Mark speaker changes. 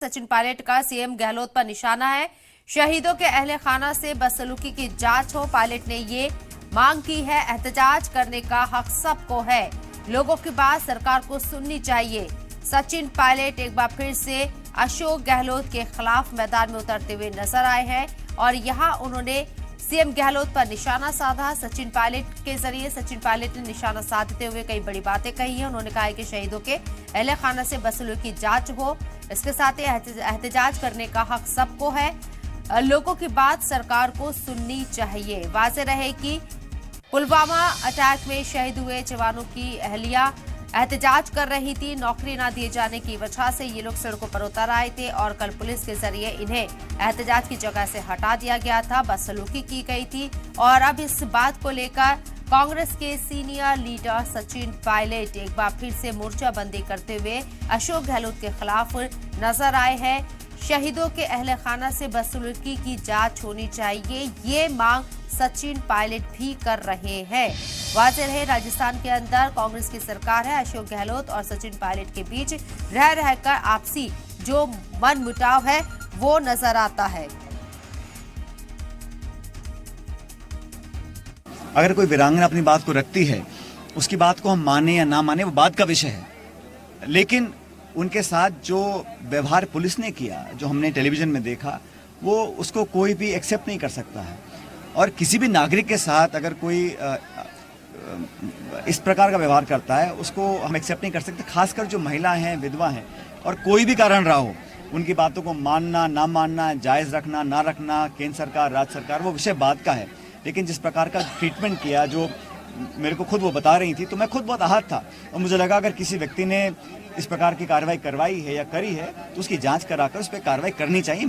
Speaker 1: सचिन पायलट का सीएम गहलोत पर निशाना है। शहीदों के अहले खाना से बदसलूकी की जांच हो। पायलट ने ये मांग की है। एहतजाज करने का हक सबको है। लोगों की बात सरकार को सुननी चाहिए। सचिन पायलट एक बार फिर से अशोक गहलोत के खिलाफ मैदान में उतरते हुए नजर आए हैं और यहां उन्होंने सीएम गहलोत पर निशाना साधा। सचिन पायलट के जरिए सचिन पायलट ने निशाना साधते हुए कई बड़ी बातें कही हैं। उन्होंने कहा है कि शहीदों के अहले खाना से बदसलूकी की जांच हो। इसके साथ ही एहतजाज करने का हक सबको है। लोगों की बात सरकार को सुननी चाहिए। वाज़ेह रहे कि पुलवामा अटैक में शहीद हुए जवानों की अहलिया एहतजाज कर रही थी। नौकरी न दिए जाने की वजह से ये लोग सड़कों पर उतर आए थे और कल पुलिस के जरिए इन्हें एहतजाज की जगह से हटा दिया गया था। बदसलूकी की गई थी और अब इस बात को लेकर कांग्रेस के सीनियर लीडर सचिन पायलट एक बार फिर से मोर्चाबंदी करते हुए अशोक गहलोत के खिलाफ नजर आए हैं। शहीदों के अहले खाना से बदसलूकी की जांच होनी चाहिए, ये मांग सचिन पायलट भी कर रहे हैं। वाज़ेह रहे, राजस्थान के अंदर कांग्रेस की सरकार है। अशोक गहलोत और सचिन पायलट के बीच रह रहकर आपसी जो मनमुटाव है वो नजर आता है।
Speaker 2: अगर कोई वीरांगना अपनी बात को रखती है, उसकी बात को हम माने या ना माने वो बात का विषय है, लेकिन उनके साथ जो व्यवहार पुलिस ने किया, जो हमने टेलीविजन में देखा, वो उसको कोई भी एक्सेप्ट नहीं कर सकता है। और किसी भी नागरिक के साथ अगर कोई इस प्रकार का व्यवहार करता है, उसको हम एक्सेप्ट नहीं कर सकते। खासकर जो महिला हैं, विधवा हैं, और कोई भी कारण रहा हो, उनकी बातों को मानना ना मानना, जायज़ रखना ना रखना, केंद्र सरकार राज्य सरकार, वो विषय बात का है। लेकिन जिस प्रकार का ट्रीटमेंट किया, जो मेरे को खुद वो बता रही थी, तो मैं खुद बहुत आहत था और मुझे लगा अगर किसी व्यक्ति ने इस प्रकार की कार्रवाई करवाई है या करी है तो उसकी जांच कराकर उस पर कार्रवाई करनी चाहिए।